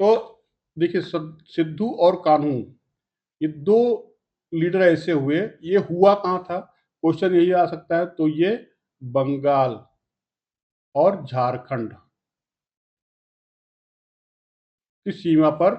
तो देखिए, सिद्धू और कान्हू, ये दो लीडर ऐसे हुए। ये हुआ कहाँ था, क्वेश्चन यही आ सकता है। तो ये बंगाल और झारखंड की सीमा पर,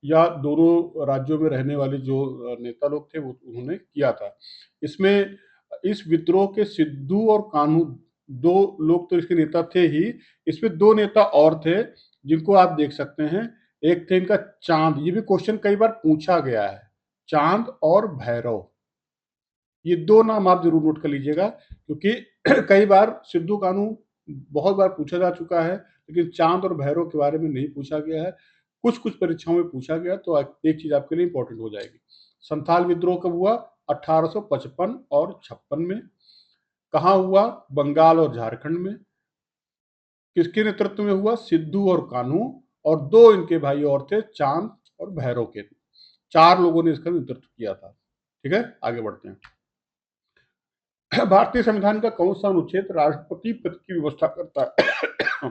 या दोनों राज्यों में रहने वाले जो नेता लोग थे वो उन्होंने किया था। इसमें इस विद्रोह के सिद्धू और कान्हू, दो लोग तो इसके नेता थे ही। इसमें दो नेता और थे जिनको आप देख सकते हैं। एक थे इनका चांद, ये भी क्वेश्चन कई बार पूछा गया है, चांद और भैरव। ये दो नाम आप जरूर नोट कर लीजिएगा, क्योंकि कई बार सिद्धू कान्हू बहुत बार पूछा जा चुका है, लेकिन चांद और भैरव के बारे में नहीं पूछा गया है। कुछ कुछ परीक्षाओं में पूछा गया, तो एक चीज आपके लिए इंपॉर्टेंट हो जाएगी। संथाल विद्रोह कब हुआ? 1855 और 56 में। कहाँ हुआ? बंगाल और झारखंड में। किसके नेतृत्व में हुआ? सिद्धू और कान्हू, और दो इनके भाई और थे, चांद और भैरव के। चार लोगों ने इसका नेतृत्व किया था। ठीक है, आगे बढ़ते हैं। भारतीय संविधान का कौन सा अनुच्छेद राष्ट्रपति पद की व्यवस्था करता है?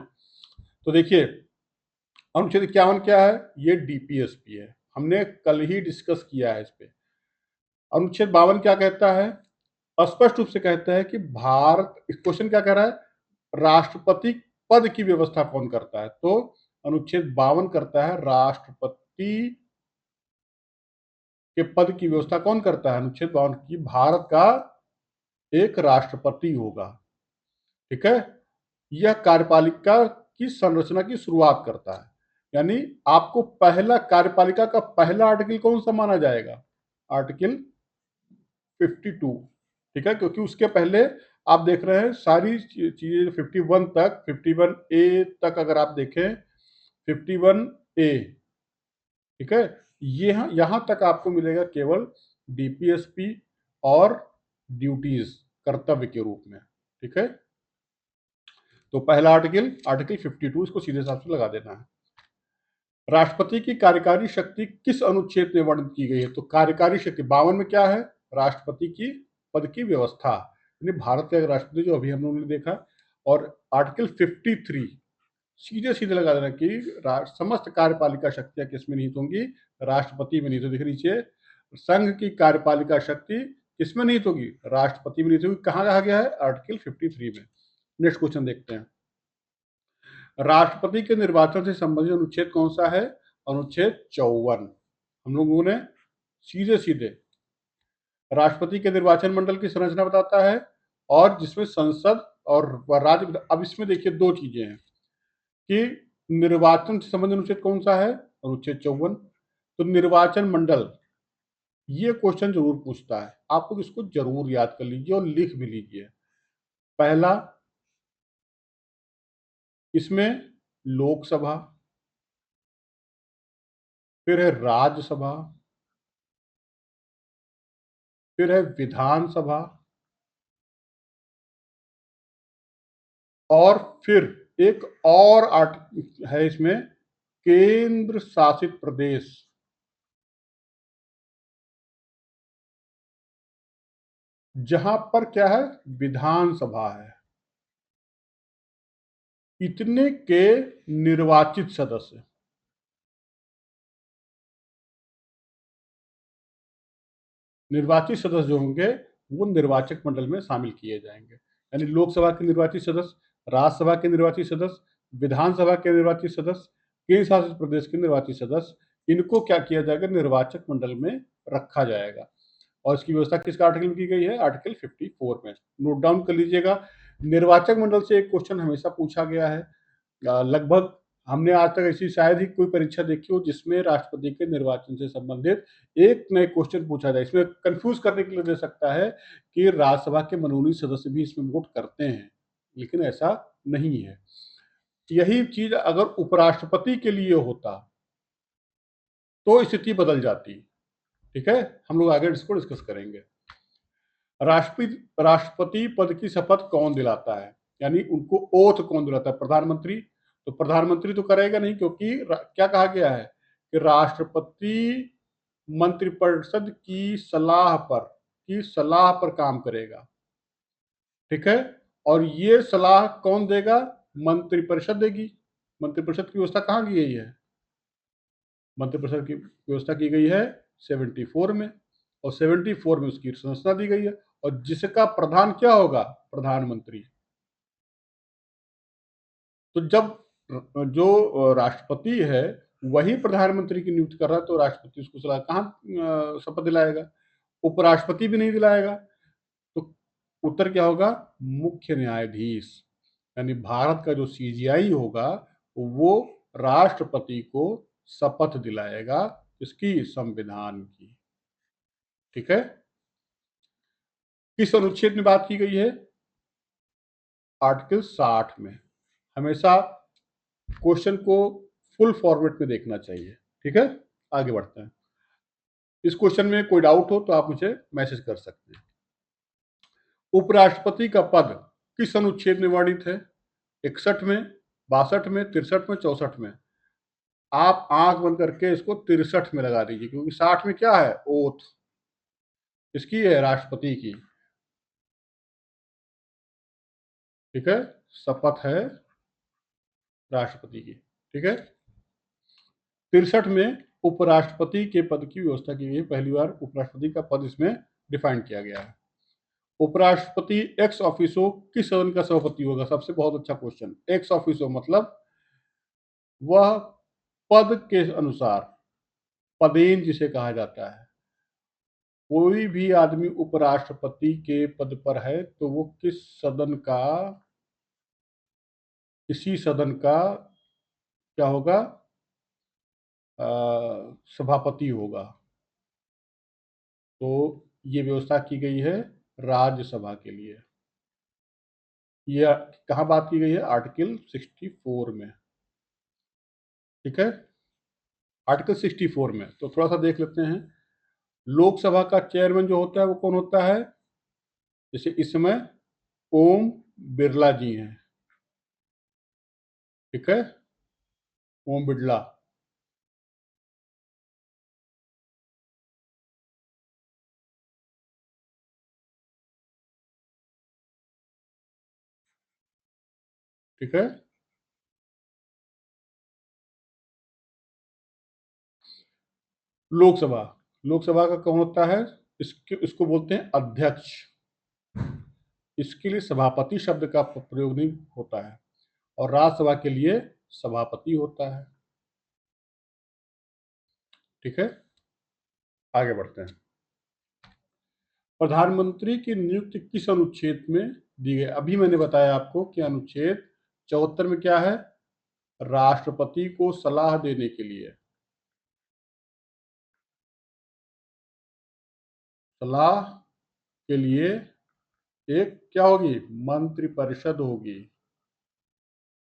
तो देखिए, अनुच्छेद 51 क्या है? ये डीपीएसपी है, हमने कल ही डिस्कस किया है इस पे। अनुच्छेद 52 क्या कहता है? स्पष्ट रूप से कहता है कि भारत, इस क्वेश्चन क्या कह रहा है, राष्ट्रपति पद की व्यवस्था कौन करता है? तो अनुच्छेद 52 करता है राष्ट्रपति के पद की व्यवस्था कौन करता है? अनुच्छेद 52 की, भारत का एक राष्ट्रपति होगा। ठीक है, यह कार्यपालिका की संरचना की शुरुआत करता है। यानी आपको पहला, कार्यपालिका का पहला आर्टिकल कौन सा माना जाएगा? आर्टिकल 52। ठीक है, क्योंकि उसके पहले आप देख रहे हैं सारी चीजें 51 तक, 51A तक अगर आप देखें, 51A, ठीक है, ये यहां तक आपको मिलेगा केवल डीपीएसपी और ड्यूटीज, कर्तव्य के रूप में। ठीक है, तो पहला आर्टिकल, आर्टिकल 52, इसको सीधे साफ से लगा देना है। राष्ट्रपति की कार्यकारी शक्ति किस अनुच्छेद में वर्णित की गई है? तो कार्यकारी शक्ति 52 में क्या है? राष्ट्रपति की पद की व्यवस्था, यानी भारत का राष्ट्रपति जो अभी हम लोगों ने देखा। और आर्टिकल 53 सीधे सीधे लगा देना कि समस्त कार्यपालिका शक्तियां किस में निहित होंगी? राष्ट्रपति में निहित होगी। देखिए नीचे, संघ की कार्यपालिका शक्ति किसमें निहित होगी? राष्ट्रपति में निहित होगी। कहाँ कहा गया है? आर्टिकल 53 में। नेक्स्ट क्वेश्चन देखते हैं। राष्ट्रपति के निर्वाचन से संबंधित अनुच्छेद कौन सा है? अनुच्छेद 54। हम लोगों ने सीधे सीधे राष्ट्रपति के निर्वाचन मंडल की संरचना बताता है, और जिसमें संसद और राज्य। अब इसमें देखिए दो चीजें हैं कि निर्वाचन से संबंधित अनुच्छेद कौन सा है? अनुच्छेद 54। तो निर्वाचन मंडल, ये क्वेश्चन जरूर पूछता है, आप लोग इसको जरूर याद कर लीजिए और लिख भी लीजिए। पहला, इसमें लोकसभा, फिर है राज्यसभा, फिर है विधानसभा, और फिर एक और आर्ट है इसमें, केंद्र शासित प्रदेश। जहां पर क्या है? विधानसभा है। इतने के निर्वाचित सदस्य, निर्वाचित सदस्य जो होंगे वो निर्वाचक मंडल में शामिल किए जाएंगे। यानी लोकसभा के निर्वाचित सदस्य, राज्यसभा के निर्वाचित सदस्य, विधानसभा के निर्वाचित सदस्य, केंद्र शासित प्रदेश के निर्वाचित सदस्य, इनको क्या किया जाएगा? निर्वाचक मंडल में रखा जाएगा। और इसकी व्यवस्था किस आर्टिकल में की गई है? आर्टिकल 54 में। नोट डाउन कर लीजिएगा। निर्वाचक मंडल से एक क्वेश्चन हमेशा पूछा गया है। लगभग हमने आज तक ऐसी शायद ही कोई परीक्षा देखी हो जिसमें राष्ट्रपति के निर्वाचन से संबंधित एक नए क्वेश्चन पूछा जाए। इसमें कंफ्यूज करने के लिए दे सकता है कि राज्यसभा के मनोनीत सदस्य भी इसमें वोट करते हैं, लेकिन ऐसा नहीं है। यही चीज अगर उपराष्ट्रपति के लिए होता तो स्थिति बदल जाती। ठीक है, हम लोग आगे इसको डिस्कस करेंगे। राष्ट्रपति पद की शपथ कौन दिलाता है? यानी उनको ओथ कौन दिलाता है? प्रधानमंत्री। तो प्रधानमंत्री तो करेगा नहीं, क्योंकि क्या कहा गया है कि राष्ट्रपति मंत्रिपरिषद की सलाह पर काम करेगा। ठीक है, और ये सलाह कौन देगा? मंत्रिपरिषद देगी। मंत्रिपरिषद की व्यवस्था कहाँ की गई है? मंत्रिपरिषद की व्यवस्था की गई है 74 में, और 74 में उसकी संरचना दी गई है, और जिसका प्रधान क्या होगा? प्रधानमंत्री। तो जब जो राष्ट्रपति है वही प्रधानमंत्री की नियुक्ति कर रहा है, तो राष्ट्रपति उसको सलाह कहाँ शपथ दिलाएगा? उपराष्ट्रपति भी नहीं दिलाएगा। तो उत्तर क्या होगा? मुख्य न्यायाधीश, यानी भारत का जो सीजीआई होगा वो राष्ट्रपति को शपथ दिलाएगा इसकी, संविधान की। ठीक है। किस अनुच्छेद में बात की गई है? आर्टिकल 60 में। हमेशा क्वेश्चन को फुल फॉर्मेट में देखना चाहिए। ठीक है, आगे बढ़ते हैं। इस क्वेश्चन में कोई डाउट हो तो आप मुझे मैसेज कर सकते हैं। उपराष्ट्रपति का पद किस अनुच्छेद में वर्णित है? 61 में, 62 में, 63 में, 64 में? आप आंख बंद करके इसको 63 में लगा दीजिए, क्योंकि 60 में क्या है? ओथ। इसकी है राष्ट्रपति की। ठीक है, शपथ है राष्ट्रपति की। ठीक है। 63 में उपराष्ट्रपति के पद की व्यवस्था की गई है। पहली बार उपराष्ट्रपति का पद इसमें डिफाइन किया गया है। उपराष्ट्रपति एक्स ऑफिसो किस सदन का सभापति होगा? सबसे बहुत अच्छा क्वेश्चन। एक्स ऑफिसो मतलब वह पद के अनुसार, पदेन जिसे कहा जाता है। कोई भी आदमी उपराष्ट्रपति के पद पर है तो वो किस सदन का, किसी सदन का क्या होगा? सभापति होगा। तो ये व्यवस्था की गई है राज्यसभा के लिए। ये कहाँ बात की गई है? आर्टिकल 64 में। ठीक है, आर्टिकल 64 में। तो थोड़ा सा देख लेते हैं। लोकसभा का चेयरमैन जो होता है वो कौन होता है? जैसे इस समय ओम बिरला जी हैं। ठीक है, ओम बिरला। ठीक है, लोकसभा, लोकसभा का कौन होता है? इसको बोलते हैं अध्यक्ष। इसके लिए सभापति शब्द का प्रयोग नहीं होता है, और राज्यसभा के लिए सभापति होता है। ठीक है, आगे बढ़ते हैं। प्रधानमंत्री की नियुक्ति किस अनुच्छेद में दी गई? अभी मैंने बताया आपको कि अनुच्छेद 74 में क्या है? राष्ट्रपति को सलाह देने के लिए, सलाह के लिए एक क्या होगी? मंत्रिपरिषद होगी,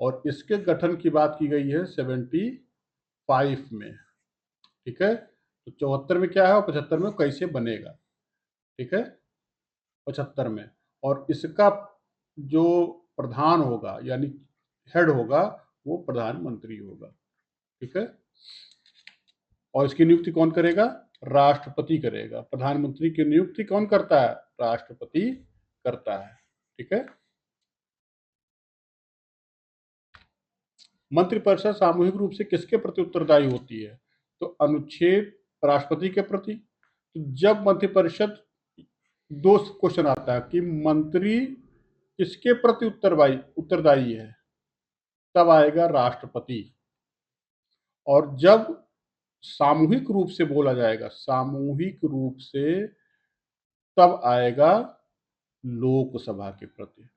और इसके गठन की बात की गई है 75 में। ठीक है, तो 74 में क्या है और 75 में कैसे बनेगा? ठीक है, 75 में। और इसका जो प्रधान होगा यानी हेड होगा वो प्रधानमंत्री होगा। ठीक है, और इसकी नियुक्ति कौन करेगा? राष्ट्रपति करेगा। प्रधानमंत्री की नियुक्ति कौन करता है? राष्ट्रपति करता है। ठीक है, मंत्रिपरिषद सामूहिक रूप से किसके प्रति उत्तरदायी होती है? तो अनुच्छेद राष्ट्रपति के प्रति। तो जब मंत्रिपरिषद, दो क्वेश्चन आता है कि मंत्री किसके प्रति उत्तरदायी है, तब आएगा राष्ट्रपति। और जब सामूहिक रूप से बोला जाएगा, सामूहिक रूप से, तब आएगा लोकसभा के प्रति।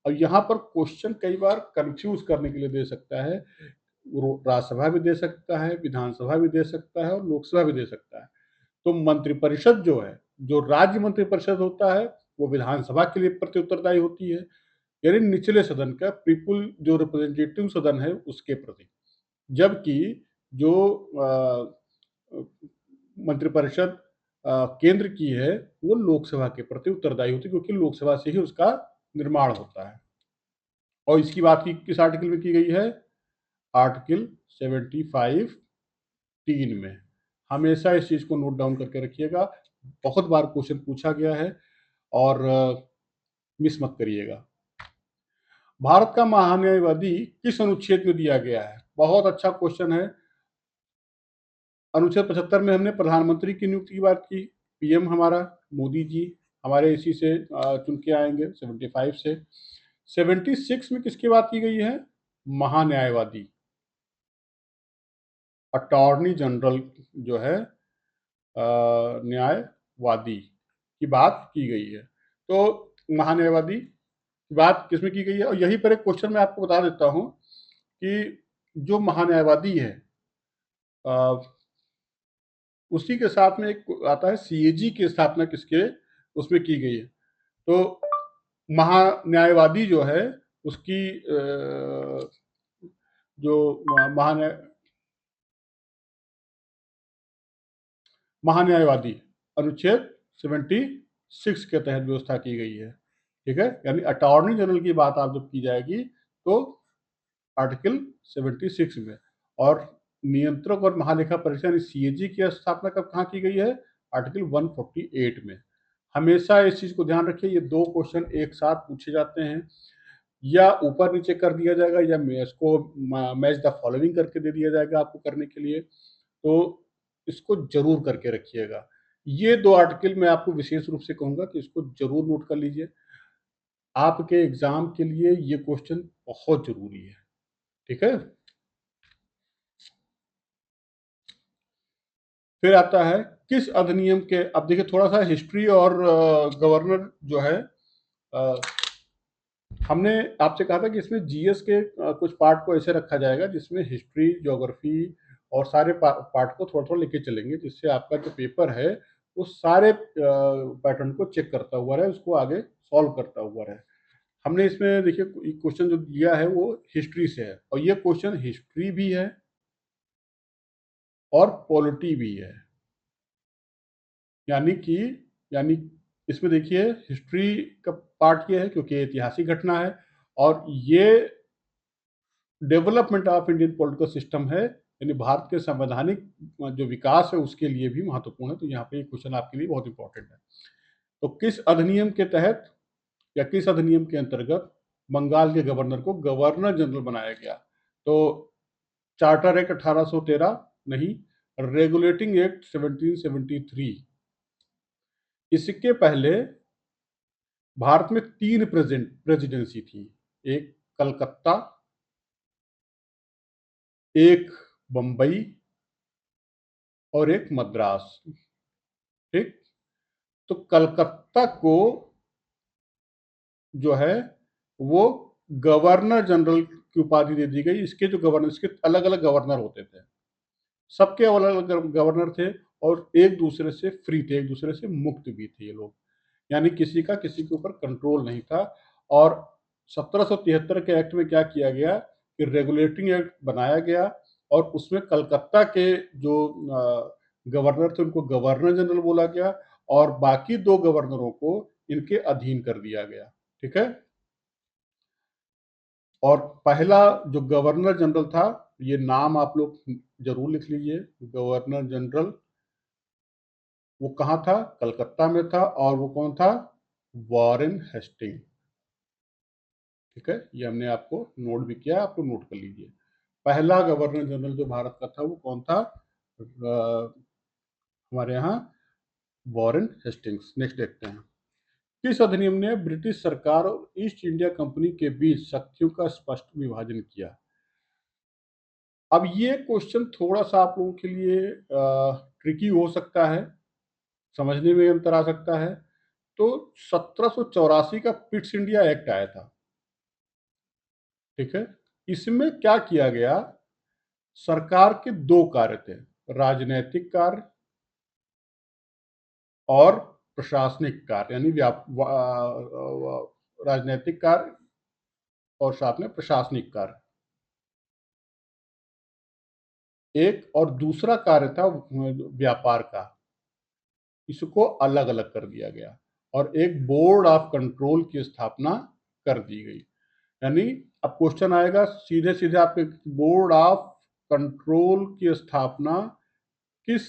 और यहाँ पर क्वेश्चन कई बार कंफ्यूज करने के लिए दे सकता है। राज्यसभा भी दे सकता है, विधानसभा भी दे सकता है, और लोकसभा भी दे सकता है। तो मंत्रिपरिषद जो है, जो राज्य मंत्रिपरिषद होता है, वो विधानसभा के लिए प्रति उत्तरदायी होती है, यानी निचले सदन का, पीपुल जो रिप्रेजेंटेटिव सदन है उसके प्रति। जबकि जो मंत्रिपरिषद केंद्र की है वो लोकसभा के प्रति उत्तरदायी होती है, क्योंकि लोकसभा से ही उसका निर्माण होता है। और इसकी बात की किस आर्टिकल में की गई है? आर्टिकल 75 3 में। हमेशा इस चीज को नोट डाउन करके रखिएगा, बहुत बार क्वेश्चन पूछा गया है, और मिस मत करिएगा। भारत का महान्यायवादी किस अनुच्छेद में दिया गया है? बहुत अच्छा क्वेश्चन है। अनुच्छेद 75 में हमने प्रधानमंत्री की नियुक्ति की बात की, पीएम हमारा मोदी जी हमारे इसी से चुन के आएंगे 75 से। 76 में किसकी बात की गई है? महान्यायवादी, अटॉर्नी जनरल जो है न्यायवादी की बात की गई है। तो महान्यायवादी की बात किसमें की गई है? और यही पर एक क्वेश्चन मैं आपको बता देता हूं कि जो महान्यायवादी है उसी के साथ में एक आता है सीएजी की स्थापना किसके उसमें की गई है। तो महान्यायवादी जो है उसकी जो महान्यायवादी अनुच्छेद 76 के तहत व्यवस्था की गई है। ठीक है, यानी अटॉर्नी जनरल की बात आप जब की जाएगी तो आर्टिकल 76 में, और नियंत्रक और महालेखा परीक्षक सीएजी की स्थापना कब कहाँ की गई है? आर्टिकल 148 में। हमेशा इस चीज को ध्यान रखिए, ये दो क्वेश्चन एक साथ पूछे जाते हैं, या ऊपर नीचे कर दिया जाएगा या इसको मैच द फॉलोइंग करके दे दिया जाएगा आपको करने के लिए। तो इसको जरूर करके रखिएगा। ये दो आर्टिकल मैं आपको विशेष रूप से कहूंगा कि इसको जरूर नोट कर लीजिए, आपके एग्जाम के लिए ये क्वेश्चन बहुत जरूरी है। ठीक है, फिर आता है किस अधिनियम के, अब देखिए थोड़ा सा हिस्ट्री और गवर्नर जो है हमने आपसे कहा था कि इसमें जीएस के कुछ पार्ट को ऐसे रखा जाएगा जिसमें हिस्ट्री, ज्योग्राफी और सारे पार्ट को थोड़ा थोड़ा लेके चलेंगे, जिससे आपका जो पेपर है उस सारे पैटर्न को चेक करता हुआ रहे, उसको आगे सॉल्व करता हुआ रहे। हमने इसमें देखिए क्वेश्चन जो दिया है वो हिस्ट्री से है, और ये क्वेश्चन हिस्ट्री भी है और पॉलिटी भी है। यानी इसमें देखिए हिस्ट्री का पार्ट ये है क्योंकि ऐतिहासिक घटना है, और ये development of Indian political system है, यानी भारत के संवैधानिक जो विकास है उसके लिए भी महत्वपूर्ण है। तो यहाँ पे ये क्वेश्चन आपके लिए बहुत इंपॉर्टेंट है। तो किस अधिनियम के तहत या किस अधिनियम के अंतर्गत बंगाल के गवर्नर को गवर्नर जनरल बनाया गया? तो चार्टर एक्ट 1813 नहीं, रेगुलेटिंग एक्ट 1773। इसके पहले भारत में 3 प्रेसिडेंसी थी, एक कलकत्ता, एक बंबई और एक मद्रास। ठीक, तो कलकत्ता को जो है वो गवर्नर जनरल की उपाधि दे दी गई। इसके जो गवर्नर, इसके अलग अलग गवर्नर होते थे, सबके अलग अलग गवर्नर थे, और एक दूसरे से फ्री थे, एक दूसरे से मुक्त भी थे ये लोग, यानी किसी का किसी के ऊपर कंट्रोल नहीं था। और 1773 के एक्ट में क्या किया गया कि रेगुलेटिंग एक्ट बनाया गया, और उसमें कलकत्ता के जो गवर्नर थे उनको गवर्नर जनरल बोला गया, और बाकी 2 गवर्नरों को इनके अधीन कर दिया गया। ठीक है, और पहला जो गवर्नर जनरल था, ये नाम आप लोग जरूर लिख लीजिए, गवर्नर जनरल, वो कहाँ था? कलकत्ता में था, और वो कौन था? Warren Hasting. ठीक है, ये हमने आपको नोट भी किया, आपको नोट कर लीजिए। पहला गवर्नर जनरल जो भारत का था वो कौन था? हमारे यहाँ वॉरेन हेस्टिंग्स। नेक्स्ट देखते हैं, किस अधिनियम ने ब्रिटिश सरकार और ईस्ट इंडिया कंपनी के बीच शक्तियों का स्पष्ट विभाजन किया? अब ये क्वेश्चन थोड़ा सा आप लोगों के लिए ट्रिकी हो सकता है, समझने में अंतर आ सकता है। तो 1784 का पिट्स इंडिया एक्ट आया था। ठीक है, इसमें क्या किया गया? सरकार के 2 कार्य थे, राजनैतिक कार्य और प्रशासनिक कार्य, यानी राजनैतिक कार्य और साथ में प्रशासनिक कार्य। एक और दूसरा कार्य था व्यापार का, इसको अलग अलग कर दिया गया, और एक बोर्ड ऑफ कंट्रोल की स्थापना कर दी गई। यानी अब क्वेश्चन आएगा सीधे सीधे आपके, बोर्ड ऑफ कंट्रोल की स्थापना किस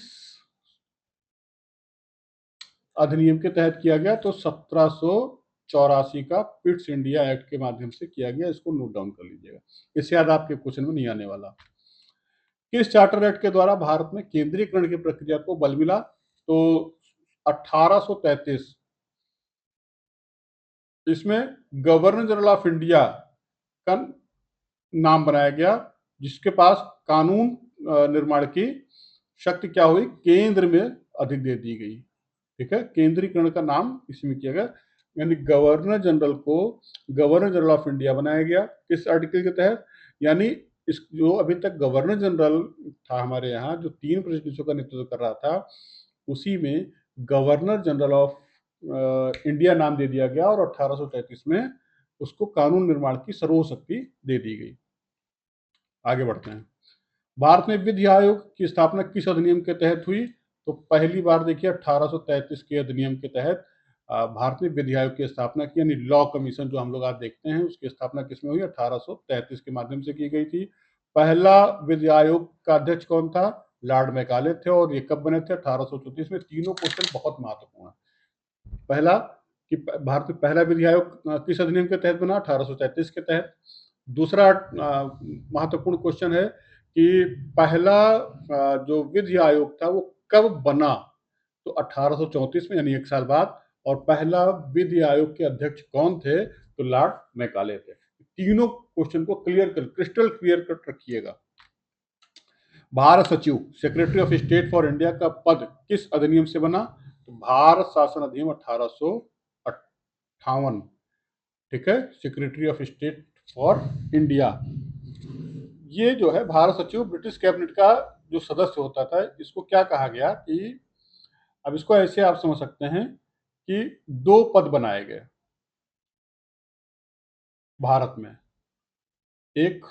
अधिनियम के तहत किया गया? तो 1784 का पिट्स इंडिया एक्ट के माध्यम से किया गया। इसको नोट डाउन कर लीजिएगा, इससे याद आपके क्वेश्चन में नहीं आने वाला। किस चार्टर एक्ट के द्वारा भारत में केंद्रीकरण की प्रक्रिया को बल मिला? तो 1833। इसमें गवर्नर जनरल ऑफ इंडिया का नाम बनाया गया, जिसके पास कानून निर्माण की शक्ति क्या हुई, केंद्र में अधिक दे दी गई। ठीक है, केंद्रीकरण का नाम इसमें किया गया, यानी गवर्नर जनरल को गवर्नर जनरल ऑफ इंडिया बनाया गया किस आर्टिकल के तहत, यानी इस जो अभी तक गवर्नर जनरल था हमारे यहाँ, जो 3 प्रेसिडेंसियों का नेतृत्व कर रहा था, उसी में गवर्नर जनरल ऑफ इंडिया नाम दे दिया गया और 1833 में उसको कानून निर्माण की सर्वशक्ति दे दी गई। आगे बढ़ते हैं। भारत में विधि आयोग की स्थापना किस अधिनियम के तहत हुई? तो पहली बार देखिए 1833 के अधिनियम के तहत भारत में विधि आयोग की स्थापना की, यानी लॉ कमीशन जो हम लोग आज देखते हैं, उसकी स्थापना किसमें हुई? 1833 के माध्यम से की गई थी। पहला विधि आयोग का अध्यक्ष कौन था? लॉर्ड मैकाले थे। और ये कब बने थे? 1834 में। तीनों क्वेश्चन बहुत महत्वपूर्ण है। पहला कि भारत में पहला विधि आयोग किस अधिनियम के तहत बना? 1833 के तहत। दूसरा महत्वपूर्ण क्वेश्चन है कि पहला जो विधि आयोग था वो कब बना? तो 1834 में, यानी 1 साल बाद। और पहला विधि आयोग के अध्यक्ष कौन थे? तो लॉर्ड मैकाले थे। तीनों क्वेश्चन को क्रिस्टल क्लियर कट रखिएगा। भारत सचिव, secretary of state for India का पद किस अधिनियम से बना? तो भारत शासन अधिनियम 1858। ठीक है, secretary of state for India. ये जो है भारत सचिव ब्रिटिश कैबिनेट का जो सदस्य होता था, इसको क्या कहा गया कि अब इसको ऐसे आप समझ सकते हैं कि 2 पद बनाए गए भारत में। एक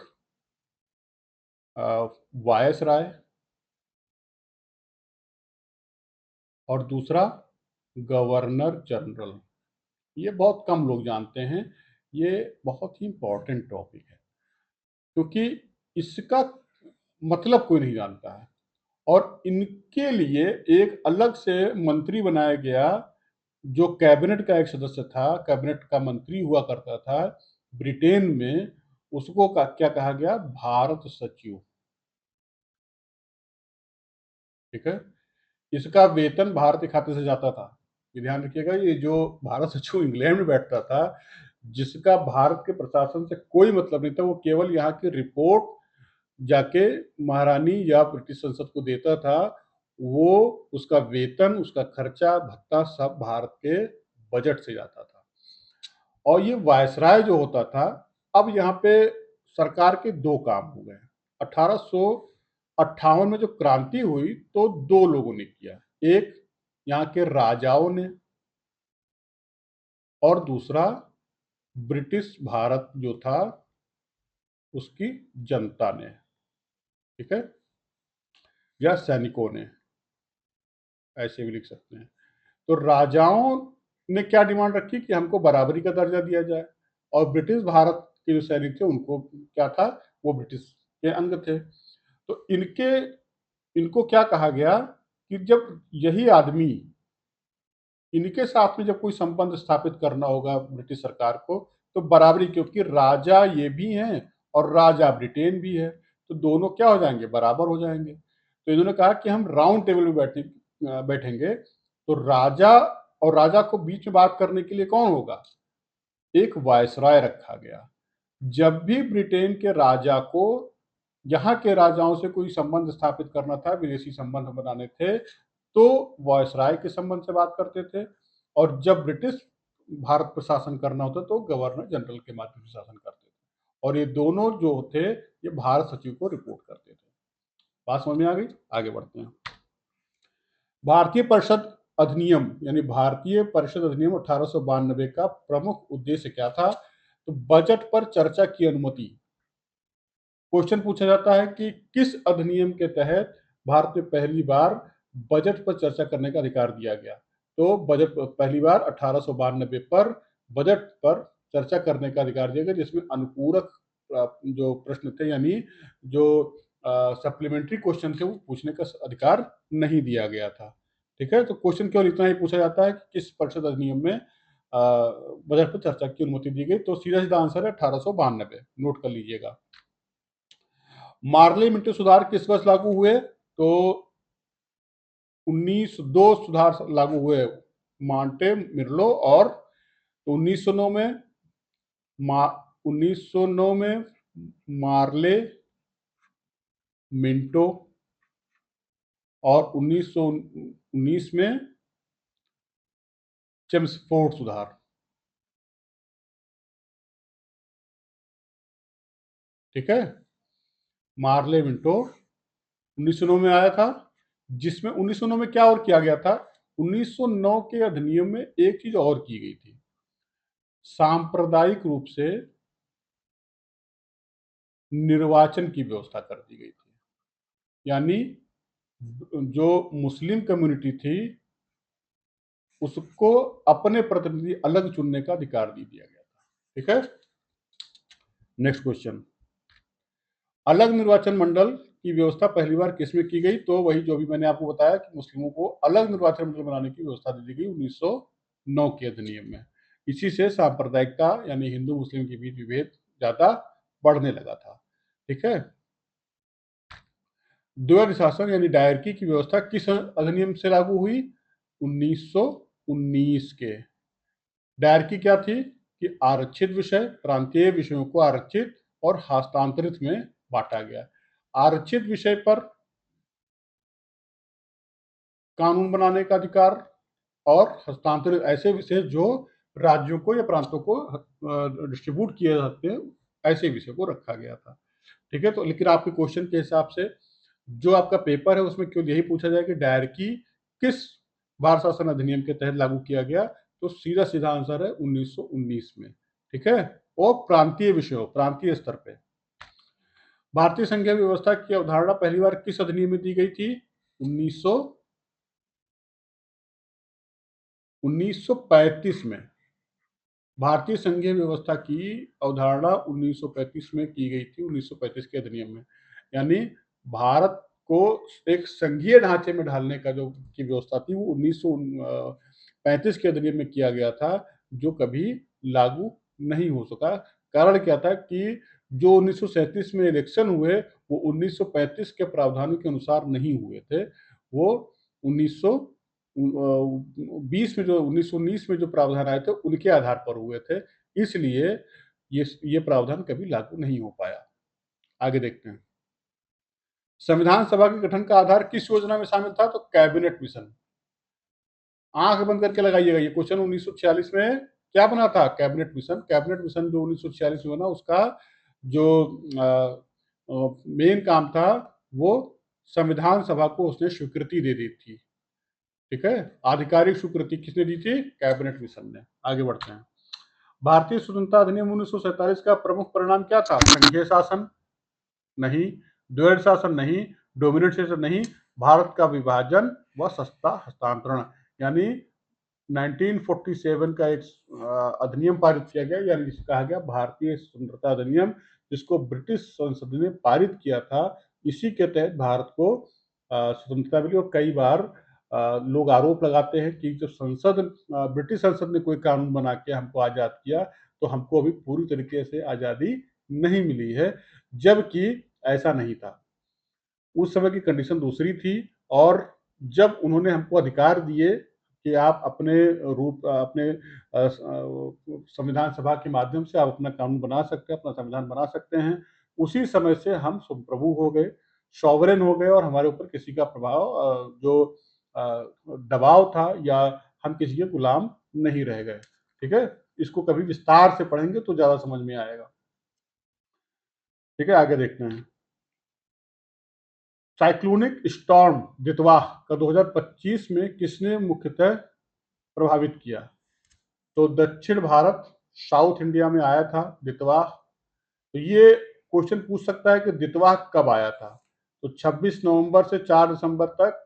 वायस राय और दूसरा गवर्नर जनरल। ये बहुत कम लोग जानते हैं। ये बहुत ही इंपॉर्टेंट टॉपिक है, क्योंकि इसका मतलब कोई नहीं जानता है। और इनके लिए एक अलग से मंत्री बनाया गया, जो कैबिनेट का एक सदस्य था, कैबिनेट का मंत्री हुआ करता था ब्रिटेन में। उसको क्या कहा गया? भारत सचिव। ठीक है, इसका वेतन भारतीय खाते से जाता था। ये ध्यान रखिएगा, ये जो भारत सचिव इंग्लैंड में बैठता था, जिसका भारत के प्रशासन से कोई मतलब नहीं था, वो केवल यहाँ की रिपोर्ट जाके महारानी या ब्रिटिश संसद को देता था, वो उसका वेतन, उसका खर्चा भत्ता सब भारत के बजट से जाता था। और ये वायसराय जो होता था, अब यहाँ पे सरकार के 2 काम हो गए। 1858 में जो क्रांति हुई तो 2 लोगों ने किया, एक यहाँ के राजाओं ने और दूसरा ब्रिटिश भारत जो था उसकी जनता ने। ठीक है, या सैनिकों ने, ऐसे भी लिख सकते हैं। तो राजाओं ने क्या डिमांड रखी कि हमको बराबरी का दर्जा दिया जाए, और ब्रिटिश भारत के जो सैनिक थे उनको क्या था? वो ब्रिटिश के अंग थे। तो इनको क्या कहा गया कि जब यही आदमी, इनके साथ में जब कोई संबंध स्थापित करना होगा ब्रिटिश सरकार को, तो बराबरी, क्योंकि राजा ये भी हैं और राजा ब्रिटेन भी है, तो दोनों क्या हो जाएंगे? बराबर हो जाएंगे। तो इन्होंने कहा कि हम राउंड टेबल में बैठेंगे। तो राजा और राजा को बीच में बात करने के लिए कौन होगा? एक वायसराय रखा गया। जब भी ब्रिटेन के राजा को यहाँ के राजाओं से कोई संबंध स्थापित करना था, विदेशी संबंध बनाने थे, तो वायसराय के संबंध से बात करते थे। और जब ब्रिटिश भारत पर शासन करना होता तो गवर्नर जनरल के माध्यम से शासन करते थे। और ये दोनों जो थे, ये भारत सचिव को रिपोर्ट करते थे। बात समझ में आ गई? आगे बढ़ते हैं। भारतीय परिषद अधिनियम, यानी भारतीय परिषद अधिनियम 1892 का प्रमुख उद्देश्य क्या था? तो बजट पर चर्चा की अनुमति। क्वेश्चन पूछा जाता है कि किस अधिनियम के तहत भारत में पहली बार बजट पर चर्चा करने का अधिकार दिया गया? तो बजट पहली बार 1892 पर बजट पर चर्चा करने का अधिकार दिया गया, जिसमें अनुपूरक जो प्रश्न थे, यानी जो सप्लीमेंट्री क्वेश्चन थे, वो पूछने का अधिकार नहीं दिया गया था। ठीक है, तो क्वेश्चन केवल इतना ही पूछा जाता है कि किस परिषद अधिनियम में बजट पर चर्चा की अनुमति दी गई? तो सीधा सीधा आंसर है 1892। नोट कर लीजिएगा। मार्ले मिंटो सुधार किस वर्ष लागू हुए? तो 1902 सुधार लागू हुए मांटे मिर्लो, और 1909 में 1909 में मार्ले मिंटो, और 1919 में चेम्सफोर्ड सुधार। ठीक है, मार्ले मिंटो 1909 में आया था, जिसमें 1909 में क्या और किया गया था? 1909 के अधिनियम में एक चीज और की गई थी, सांप्रदायिक रूप से निर्वाचन की व्यवस्था कर दी गई थी। यानी जो मुस्लिम कम्युनिटी थी उसको अपने प्रतिनिधि अलग चुनने का अधिकार दे दिया गया था। ठीक है, नेक्स्ट क्वेश्चन, अलग निर्वाचन मंडल की व्यवस्था पहली बार किसमें की गई? तो वही जो भी मैंने आपको बताया कि मुस्लिमों को अलग निर्वाचन मंडल बनाने की व्यवस्था दे दी गई 1909 के अधिनियम में। इसी से सांप्रदायिकता यानी हिंदू मुस्लिम के बीच विभेद ज्यादा बढ़ने लगा था। ठीक है, द्वैध शासन यानी डायरकी की व्यवस्था किस अधिनियम से लागू हुई? 1919 के। डायरकी क्या थी कि आरक्षित विषय प्रांतीय विषयों को आरक्षित और हस्तांतरित में बांटा गया। आरक्षित विषय पर कानून बनाने का अधिकार, और हस्तांतरित ऐसे विषय जो राज्यों को या प्रांतों को डिस्ट्रीब्यूट किए जाते हैं, ऐसे विषय को रखा गया था। ठीक है, तो लेकिन आपके क्वेश्चन के हिसाब से जो आपका पेपर है उसमें क्यों यही पूछा जाए कि डायरकी किस भारत शासन अधिनियम के तहत लागू किया गया, तो सीधा सीधा आंसर है 1919 में। ठीक है, और प्रांतीय विषयों प्रांतीय स्तर पे भारतीय संघीय व्यवस्था की अवधारणा पहली बार किस अधिनियम में दी गई थी? 1935 में भारतीय संघीय व्यवस्था की अवधारणा 1935 में की गई थी, 1935 के अधिनियम में। यानी भारत को एक संघीय ढांचे में ढालने का जो की व्यवस्था थी वो 1935 के अधिनियम में किया गया था, जो कभी लागू नहीं हो सका। कारण क्या था कि जो 1937 में इलेक्शन हुए वो 1935 के प्रावधानों के अनुसार नहीं हुए थे, वो 1920 में जो 1919 में जो प्रावधान आए थे उनके आधार पर हुए थे, इसलिए ये प्रावधान कभी लागू नहीं हो पाया। आगे देखते हैं, संविधान सभा के गठन का आधार किस योजना में शामिल था? तो कैबिनेट मिशन। आंख बंद करके लगाइएगा, ये क्वेश्चन 1946 में क्या बना था? Cabinet mission. कैबिनेट मिशन जो 1946 में बना, उसका जो मेन काम था वो संविधान सभा को उसने स्वीकृति दे दी थी। ठीक है, आधिकारिक स्वीकृति किसने दी थी? कैबिनेट मिशन ने। आगे बढ़ते हैं, भारतीय स्वतंत्रता अधिनियम 1947 का प्रमुख परिणाम क्या था? संघीय शासन नहीं, द्वैध शासन नहीं, डोमिनेट शासन नहीं, भारत का विभाजन व सत्ता हस्तांतरण। यानी 1947 का एक अधिनियम पारित किया गया, यानी जिसे कहा गया भारतीय स्वतंत्रता अधिनियम, जिसको ब्रिटिश संसद ने पारित किया था। इसी के तहत भारत को स्वतंत्रता मिली। और कई बार लोग आरोप लगाते हैं कि जब ब्रिटिश संसद ने कोई कानून बना के हमको आजाद किया, तो हमको अभी पूरी तरीके से आजादी नहीं मिली है, जबकि ऐसा नहीं था। उस समय की कंडीशन दूसरी थी, और जब उन्होंने हमको अधिकार दिए कि आप अपने संविधान सभा के माध्यम से आप अपना कानून बना सकते हैं, अपना संविधान बना सकते हैं, उसी समय से हम प्रभु हो गए, सॉवरेन हो गए, और हमारे ऊपर किसी का दबाव था या हम किसी के गुलाम नहीं रह गए। ठीक है, इसको कभी विस्तार से पढ़ेंगे तो ज्यादा समझ में आएगा। ठीक है, आगे देखते हैं, साइक्लोनिक स्टॉर्म दितवाह का 2025 में किसने मुख्यतः प्रभावित किया? तो दक्षिण भारत, साउथ इंडिया में आया था दितवाह। तो ये क्वेश्चन पूछ सकता है कि दितवाह कब आया था? तो 26 नवंबर से 4 दिसंबर तक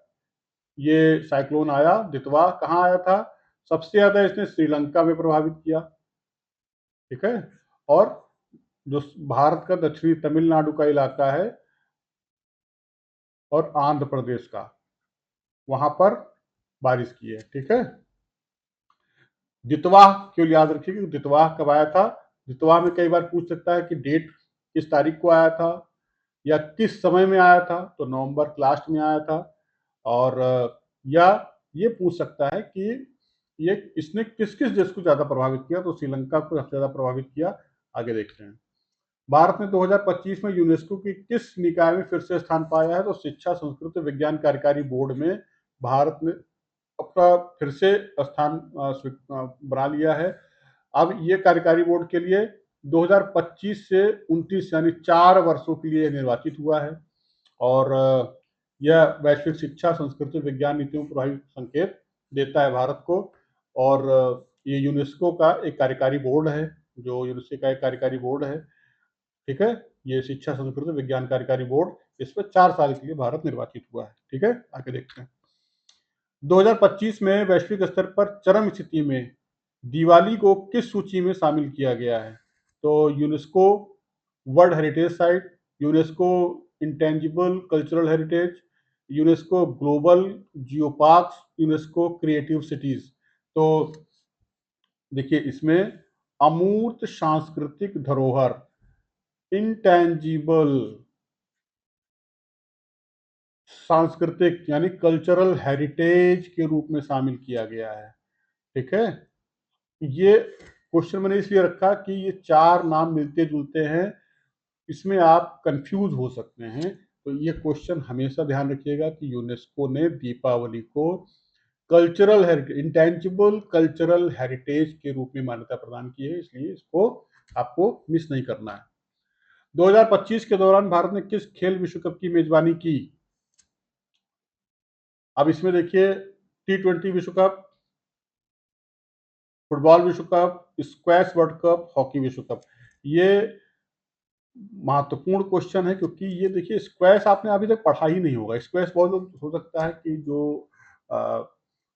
ये साइक्लोन आया। दितवाह कहाँ आया था? सबसे ज्यादा इसने श्रीलंका में प्रभावित किया। ठीक है, और जो भारत का दक्षिणी तमिलनाडु का इलाका है और आंध्र प्रदेश का, वहां पर बारिश की है। ठीक है, दितवाह क्यों याद रखिए कि दितवाह कब आया था? दितवाह में कई बार पूछ सकता है कि डेट किस तारीख को आया था, या किस समय में आया था, तो नवंबर के लास्ट में आया था। और या ये पूछ सकता है कि ये इसने किस किस देश को ज्यादा प्रभावित किया, तो श्रीलंका को सबसे ज्यादा प्रभावित किया। आगे देखते हैं। भारत ने 2025 में यूनेस्को की किस निकाय में फिर से स्थान पाया है, तो शिक्षा संस्कृति विज्ञान कार्यकारी बोर्ड में भारत ने अपना फिर से स्थान बना लिया है। अब ये कार्यकारी बोर्ड के लिए 2025 से 29 यानी 4 वर्षों के लिए निर्वाचित हुआ है। और यह वैश्विक शिक्षा संस्कृति विज्ञान नीतियों पर प्रभावी संकेत देता है भारत को। और ये यूनेस्को का एक कार्यकारी बोर्ड है, जो यूनेस्को का एक कार्यकारी बोर्ड है। ठीक है, ये शिक्षा संस्कृति विज्ञान कार्यकारी बोर्ड, इस पर 4 साल के लिए भारत निर्वाचित हुआ है। ठीक है, आगे देखते हैं। 2025 में वैश्विक स्तर पर चरम स्थिति में दिवाली को किस सूची में शामिल किया गया है, तो UNESCO world heritage site, UNESCO intangible cultural heritage, UNESCO global geoparks, UNESCO creative cities. तो देखिए इसमें अमूर्त सांस्कृतिक धरोहर, इंटेंजिबल सांस्कृतिक यानी कल्चरल हेरिटेज के रूप में शामिल किया गया है। ठीक है, ये क्वेश्चन मैंने इसलिए रखा कि ये 4 नाम मिलते जुलते हैं, इसमें आप कंफ्यूज हो सकते हैं। तो ये क्वेश्चन हमेशा ध्यान रखिएगा कि यूनेस्को ने दीपावली को cultural heritage, intangible cultural heritage के रूप में मान्यता प्रदान की है, इसलिए इसको आपको मिस नहीं करना है। 2025 के दौरान भारत ने किस खेल विश्व कप की मेजबानी की? अब इसमें देखिए T20 विश्व कप, फुटबॉल विश्व cup, squash world cup, hockey विश्व कप। ये महत्वपूर्ण क्वेश्चन है, क्योंकि ये देखिए स्क्वैश आपने अभी तक पढ़ा ही नहीं होगा। स्क्वैश बहुत लोग, हो सकता है कि जो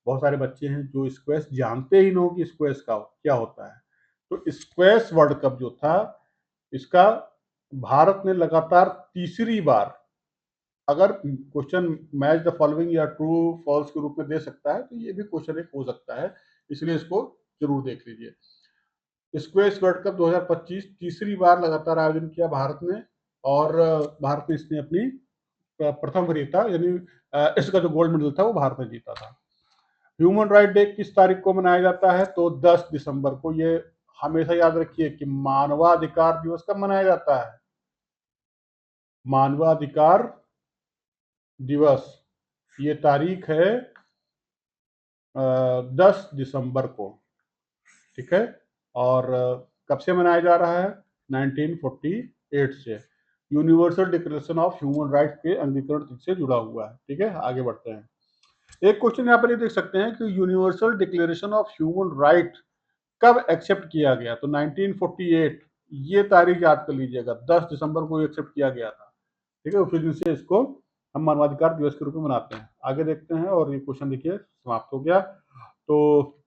बहुत सारे बच्चे हैं जो स्क्वैश जानते ही ना हो कि स्क्वैश का क्या होता है। तो स्क्वैश वर्ल्ड कप जो था, इसका भारत ने लगातार तीसरी बार, अगर क्वेश्चन मैच द फॉलोइंग या ट्रू फॉल्स के रूप में दे सकता है, तो ये भी क्वेश्चन एक हो सकता है, इसलिए इसको जरूर देख लीजिए। स्क्वैश वर्ल्ड कप 2025 तीसरी बार लगातार आयोजन किया भारत ने, और भारत ने इसने अपनी प्रथम वरीयता यानी इसका जो गोल्ड मेडल था वो भारत ने जीता था। ह्यूमन राइट डे किस तारीख को मनाया जाता है, तो 10 दिसंबर को। ये हमेशा याद रखिए कि मानवाधिकार दिवस कब मनाया जाता है? मानवाधिकार दिवस, ये तारीख है 10 दिसंबर को। ठीक है, और कब से मनाया जा रहा है? 1948 से। Universal declaration of human rights के अंगीकरण से जुड़ा हुआ है। ठीक है, आगे बढ़ते हैं। एक क्वेश्चन यहाँ पर ये देख सकते हैं कि universal declaration of human right कब एक्सेप्ट किया गया, तो 1948, ये तारीख याद कर लीजिएगा, 10 दिसंबर को एक्सेप्ट किया गया था। ठीक है, उसी दिन से इसको हम मानवाधिकार दिवस के रूप में मनाते हैं। आगे देखते हैं, और ये क्वेश्चन देखिए समाप्त हो गया। तो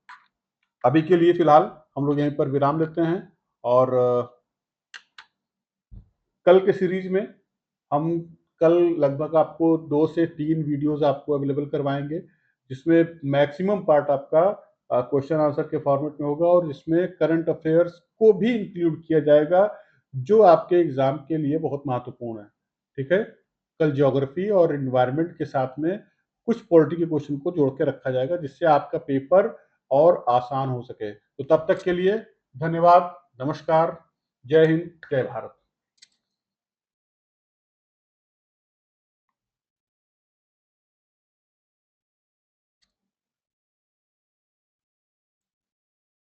अभी के लिए फिलहाल हम लोग यहीं पर विराम लेते हैं, और कल के सीरीज में हम कल लगभग आपको 2 से 3 वीडियोस आपको अवेलेबल करवाएंगे, जिसमें मैक्सिमम पार्ट आपका क्वेश्चन आंसर के फॉर्मेट में होगा, और जिसमें करंट अफेयर्स को भी इंक्लूड किया जाएगा, जो आपके एग्जाम के लिए बहुत महत्वपूर्ण है। ठीक है, कल ज्योग्राफी और इन्वायरमेंट के साथ में कुछ पॉलिटी के क्वेश्चन को जोड़ के रखा जाएगा, जिससे आपका पेपर और आसान हो सके। तो तब तक के लिए धन्यवाद, नमस्कार, जय हिंद, जय भारत।